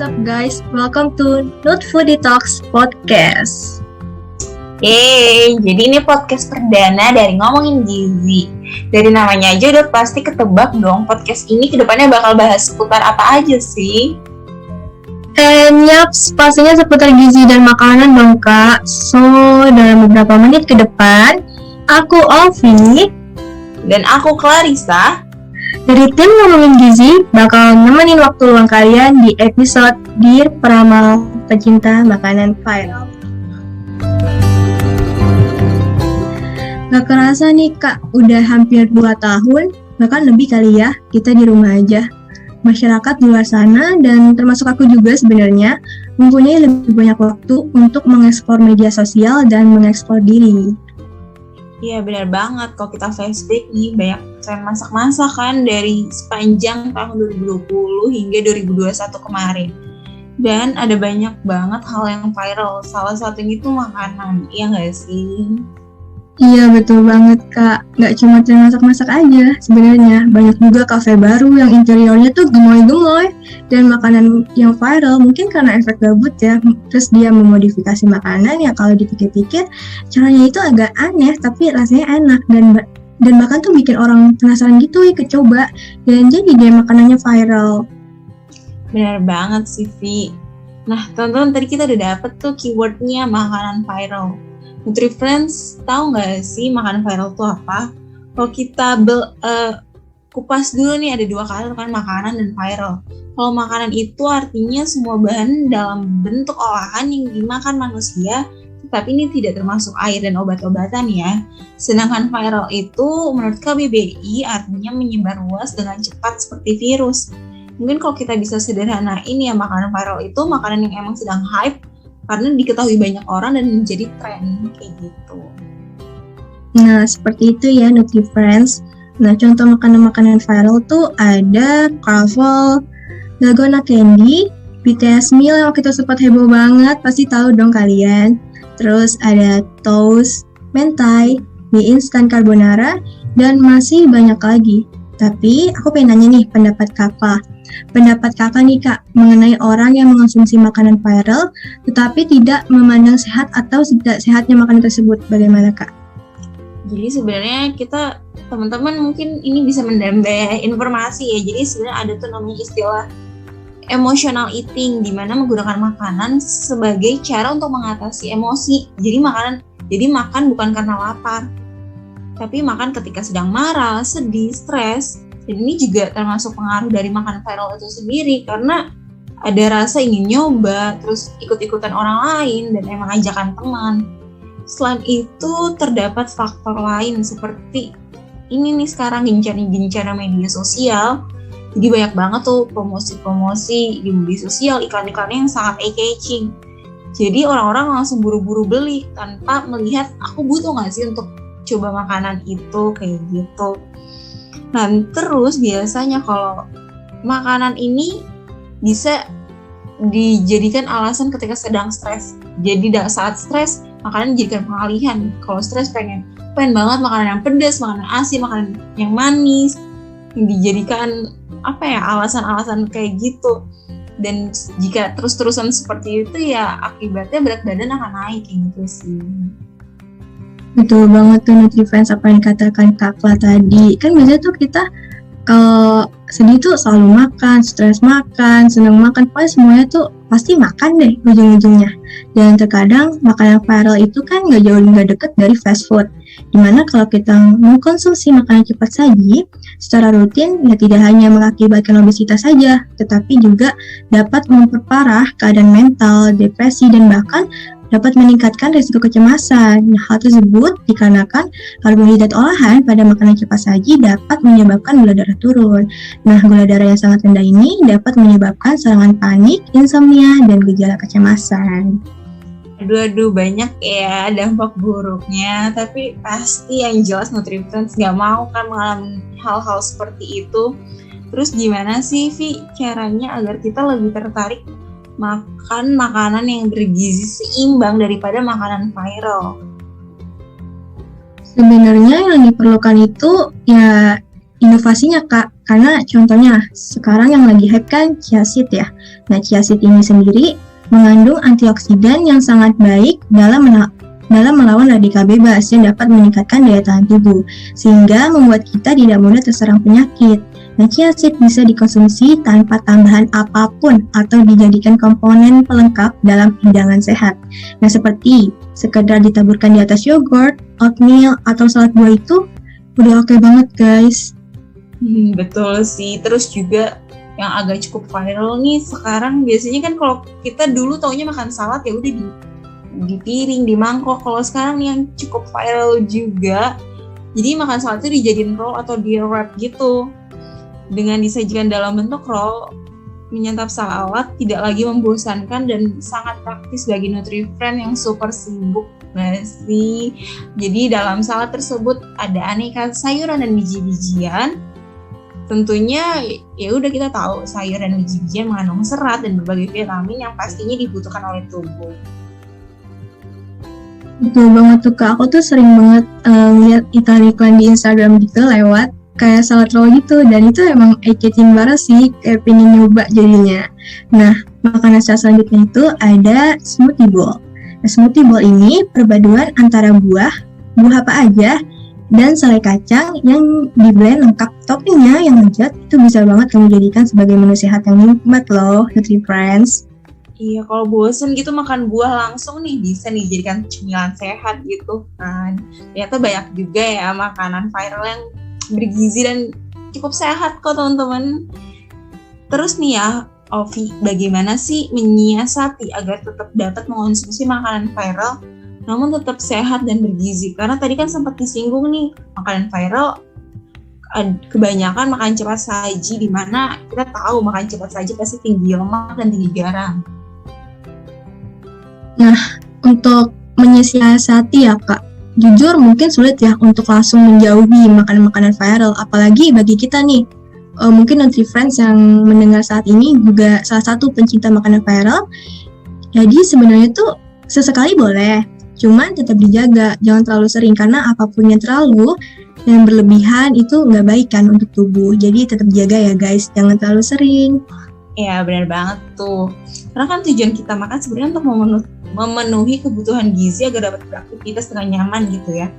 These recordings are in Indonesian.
What's up guys? Welcome to Not Foodie Talks Podcast. Yeay, jadi ini podcast perdana dari Ngomongin Gizi. Dari namanya aja udah pasti ketebak dong, podcast ini kedepannya bakal bahas seputar apa aja sih? Yaps, pastinya seputar gizi dan makanan dong kak. So, dalam beberapa menit ke depan, aku Ovi Dan aku Clarissa dari tim Ngomongin Gizi bakal nemenin waktu luang kalian di episode Dear Peramal Pecinta Makanan Viral. Gak kerasa nih kak, udah hampir 2 tahun, bahkan lebih kali ya, kita di rumah aja. Masyarakat di luar sana, dan termasuk aku juga sebenarnya, mempunyai lebih banyak waktu untuk mengeksplor media sosial dan mengeksplor diri. Iya benar banget, kalau kita flashback nih banyak tren masak-masak kan dari sepanjang tahun 2020 hingga 2021 kemarin. Dan ada banyak banget hal yang viral, salah satunya itu makanan, iya nggak sih? Iya betul banget kak, gak cuma tren masak-masak aja sebenarnya, banyak juga kafe baru yang interiornya tuh gemoy-gemoy. Dan makanan yang viral mungkin karena efek gabut ya, terus dia memodifikasi makanan yang kalau dipikir-pikir caranya itu agak aneh tapi rasanya enak dan bahkan tuh bikin orang penasaran gitu ikut coba, dan jadi dia makanannya viral. Benar banget sih Vi. Nah teman-teman, tadi kita udah dapet tuh keywordnya makanan viral. Nutri-Friends, tahu nggak sih makanan viral itu apa? Kalau kita kupas dulu nih, ada 2 kali kan, makanan dan viral. Kalau makanan itu artinya semua bahan dalam bentuk olahan yang dimakan manusia, tetapi ini tidak termasuk air dan obat-obatan ya. Sedangkan viral itu menurut KBBI artinya menyebar luas dengan cepat seperti virus. Mungkin kalau kita bisa sederhanain ya, makanan viral itu makanan yang emang sedang hype karena diketahui banyak orang dan menjadi tren kayak gitu. Nah seperti itu ya Nutri-Friends. Nah contoh makanan-makanan viral tuh ada Crafel, Dalgona Candy, BTS meal yang waktu itu sempat heboh banget, pasti tahu dong kalian. Terus ada toast, mentai, mie instan carbonara, dan masih banyak lagi. Tapi aku pengen nanya nih pendapat kakak nih kak mengenai orang yang mengonsumsi makanan viral tetapi tidak memandang sehat atau tidak sehatnya makanan tersebut, bagaimana kak? Jadi sebenarnya kita teman-teman mungkin ini bisa menambah informasi ya. Jadi sebenarnya ada tuh namanya istilah emotional eating, di mana menggunakan makanan sebagai cara untuk mengatasi emosi. Jadi makan bukan karena lapar, tapi makan ketika sedang marah, sedih, stres. Dan ini juga termasuk pengaruh dari makanan viral itu sendiri, karena ada rasa ingin nyoba, terus ikut-ikutan orang lain, dan emang ajakan teman. Selain itu terdapat faktor lain seperti ini nih sekarang gencar media sosial. Jadi banyak banget tuh promosi-promosi di media sosial, iklan-iklannya yang sangat eye-catching. Jadi orang-orang langsung buru-buru beli tanpa melihat aku butuh nggak sih untuk coba makanan itu, kayak gitu. Nah terus biasanya kalau makanan ini bisa dijadikan alasan ketika sedang stres. Jadi saat stres makanan dijadikan pengalihan. Kalau stres pengen banget makanan yang pedas, makanan asin, makanan yang manis, yang dijadikan alasan-alasan kayak gitu. Dan jika terus-terusan seperti itu ya akibatnya berat badan akan naik kayak gitu sih. Betul banget tuh Nutri-Friends apa yang dikatakan Kak Kla tadi. Kan biasanya tuh kita kalau sedih tuh selalu makan, stres makan, senang makan, pokoknya semuanya tuh pasti makan deh ujung-ujungnya. Dan terkadang makanan viral itu kan gak deket dari fast food. Dimana kalau kita mengkonsumsi makanan cepat saji secara rutin ya tidak hanya mengakibatkan obesitas saja, tetapi juga dapat memperparah keadaan mental, depresi, dan bahkan dapat meningkatkan risiko kecemasan. Hal tersebut dikarenakan karbohidrat olahan pada makanan cepat saji dapat menyebabkan gula darah turun. Nah, gula darah yang sangat rendah ini dapat menyebabkan serangan panik, insomnia, dan gejala kecemasan. Aduh banyak ya dampak buruknya, tapi pasti yang jelas Nutri-Friends gak mau kan mengalami hal-hal seperti itu. Terus gimana sih Vi caranya agar kita lebih tertarik makan makanan yang bergizi seimbang daripada makanan viral? Sebenarnya yang diperlukan itu ya inovasinya Kak, karena contohnya sekarang yang lagi hype kan chia seed ya. Nah, chia seed ini sendiri mengandung antioksidan yang sangat baik dalam melawan radikal bebas yang dapat meningkatkan daya tahan tubuh, sehingga membuat kita tidak mudah terserang penyakit. Nah, chia seed bisa dikonsumsi tanpa tambahan apapun atau dijadikan komponen pelengkap dalam hidangan sehat. Nah, seperti sekedar ditaburkan di atas yogurt, oatmeal, atau salad buah itu udah oke banget guys. Betul sih. Terus juga yang agak cukup viral nih sekarang, biasanya kan kalau kita dulu taunya makan salad ya udah di piring, di mangkok. Kalau sekarang nih yang cukup viral juga, jadi makan salad itu dijadiin roll atau di wrap gitu. Dengan disajikan dalam bentuk roll, menyantap salad tidak lagi membosankan dan sangat praktis bagi Nutrifriend yang super sibuk nggak sih. Jadi dalam salad tersebut ada aneka sayuran dan biji-bijian. Tentunya ya udah kita tahu sayur dan biji-bijian mengandung serat dan berbagai vitamin yang pastinya dibutuhkan oleh tubuh. Betul banget tuh Kak, aku tuh sering banget lihat iklan di Instagram gitu lewat kayak salad roll gitu, dan itu emang eye-catching banget sih, kayak pengen nyoba jadinya. Nah, makanan selanjutnya itu ada smoothie bowl. Nah, smoothie bowl ini perpaduan antara buah apa aja, dan selai kacang yang di-blend lengkap. Toppingnya yang lezat itu bisa banget kamu jadikan sebagai menu sehat yang nikmat loh, Nutrifriends. Iya, kalau bosen gitu makan buah langsung nih bisa nih jadikan cemilan sehat gitu kan. Ternyata banyak juga ya makanan viral yang bergizi dan cukup sehat kok teman-teman. Terus nih ya, Ovi, bagaimana sih menyiasati agar tetap dapat mengonsumsi makanan viral namun tetap sehat dan bergizi? Karena tadi kan sempat disinggung nih, makanan viral kebanyakan makan cepat saji, di mana kita tahu makan cepat saji pasti tinggi lemak dan tinggi garam. Nah, untuk menyiasati ya Kak, jujur mungkin sulit ya untuk langsung menjauhi makanan-makanan viral, apalagi bagi kita nih. Mungkin Nutrifriends yang mendengar saat ini juga salah satu pencinta makanan viral. Jadi sebenarnya tuh sesekali boleh, cuman tetap dijaga, jangan terlalu sering, karena apapun yang terlalu dan berlebihan itu nggak baik kan untuk tubuh. Jadi tetap jaga ya guys, jangan terlalu sering. Ya benar banget tuh. Karena kan tujuan kita makan sebenarnya untuk memenuhi kebutuhan gizi agar dapat beraktivitas dengan nyaman gitu ya.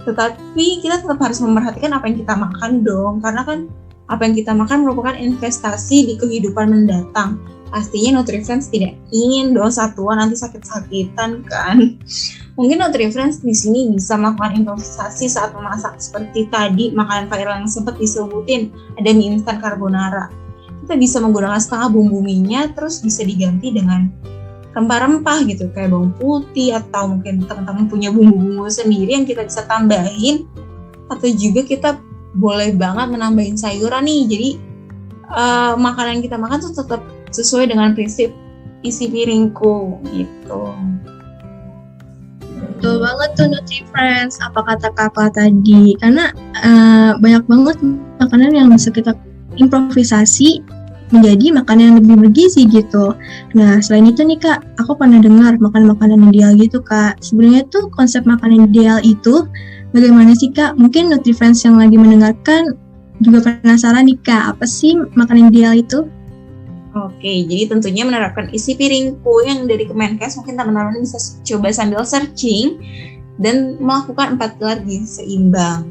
Tetapi kita tetap harus memperhatikan apa yang kita makan dong, karena kan apa yang kita makan merupakan investasi di kehidupan mendatang. Pastinya Nutrifriends tidak ingin dong satuan nanti sakit-sakitan kan. Mungkin Nutrifriends di sini bisa melakukan improvisasi saat memasak, seperti tadi makanan viral yang sempat disebutin, ada mie instan carbonara. Kita bisa menggunakan setengah bumbu mie-nya, terus bisa diganti dengan rempah-rempah gitu, kayak bawang putih, atau mungkin teman-teman punya bumbu-bumbu sendiri yang kita bisa tambahin. Atau juga kita boleh banget menambahin sayuran nih, jadi makanan yang kita makan tuh tetap sesuai dengan prinsip isi piringku gitu. Betul banget tuh Nutrifriends, apa kata kakak tadi, karena banyak banget makanan yang bisa kita improvisasi menjadi makanan yang lebih bergizi gitu. Nah, selain itu nih Kak, aku pernah dengar makan makanan ideal gitu Kak. Sebenarnya tuh konsep makanan ideal itu bagaimana sih Kak? Mungkin Nutrifriends yang lagi mendengarkan juga penasaran nih Kak, apa sih makanan ideal itu? Oke, jadi tentunya menerapkan isi piringku yang dari Kemenkes, mungkin teman-teman bisa coba sambil searching dan melakukan 4 pilar gizi seimbang.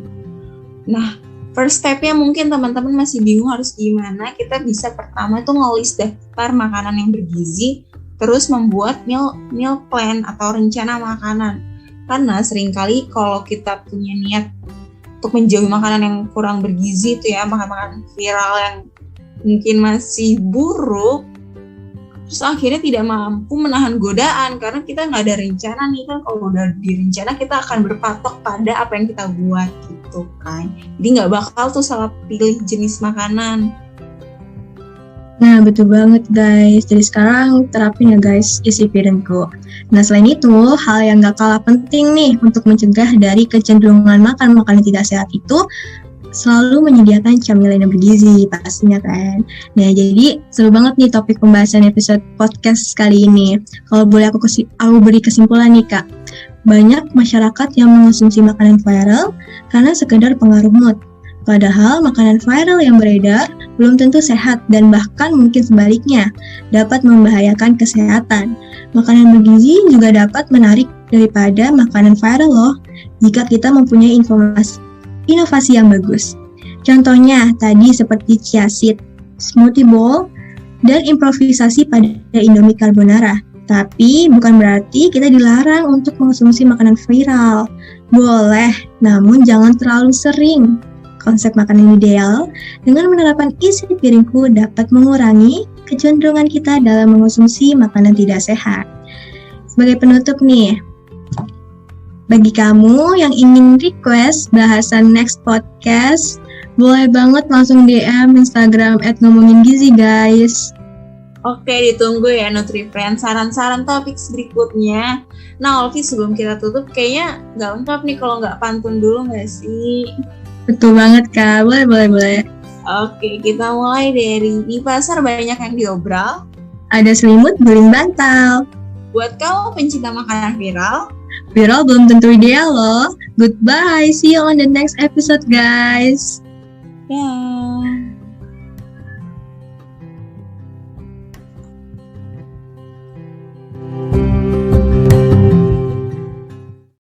Nah, first step-nya mungkin teman-teman masih bingung harus gimana. Kita bisa pertama tuh ngelis daftar makanan yang bergizi, terus membuat meal plan atau rencana makanan. Karena seringkali kalau kita punya niat untuk menjauhi makanan yang kurang bergizi itu ya, makan-makanan viral yang mungkin masih buruk, terus akhirnya tidak mampu menahan godaan karena kita nggak ada rencana nih kan. Kalau udah direncana kita akan berpatok pada apa yang kita buat gitu kan, jadi nggak bakal tuh salah pilih jenis makanan. Nah, betul banget guys. Jadi sekarang terapin ya guys isi piringku. Nah, selain itu, hal yang gak kalah penting nih untuk mencegah dari kecenderungan makan makanan tidak sehat itu selalu menyediakan camilan yang bergizi pastinya kan. Nah, jadi seru banget nih topik pembahasan episode podcast kali ini. Kalau boleh aku beri kesimpulan nih Kak. Banyak masyarakat yang mengonsumsi makanan viral karena sekedar pengaruh mood. Padahal makanan viral yang beredar belum tentu sehat dan bahkan mungkin sebaliknya dapat membahayakan kesehatan. Makanan bergizi juga dapat menarik daripada makanan viral loh jika kita mempunyai inovasi yang bagus. Contohnya tadi seperti chia seed, smoothie bowl, dan improvisasi pada Indomie carbonara. Tapi bukan berarti kita dilarang untuk mengonsumsi makanan viral. Boleh, namun jangan terlalu sering. Konsep makanan ideal dengan menerapkan isi piringku dapat mengurangi kecenderungan kita dalam mengonsumsi makanan tidak sehat. Sebagai penutup nih, bagi kamu yang ingin request bahasan next podcast, boleh banget langsung DM Instagram @ngomongingizi guys. Oke, ditunggu ya Nutrifriend saran-saran topik berikutnya. Nah, Olvi, sebelum kita tutup, kayaknya nggak lengkap nih kalau nggak pantun dulu nggak sih? Betul banget Kak, boleh. Oke, kita mulai dari di pasar banyak yang diobral. Ada selimut guling bantal. Buat kamu pencinta makanan viral, Viral belum tentu ideal loh. Goodbye, see you on the next episode guys. dah.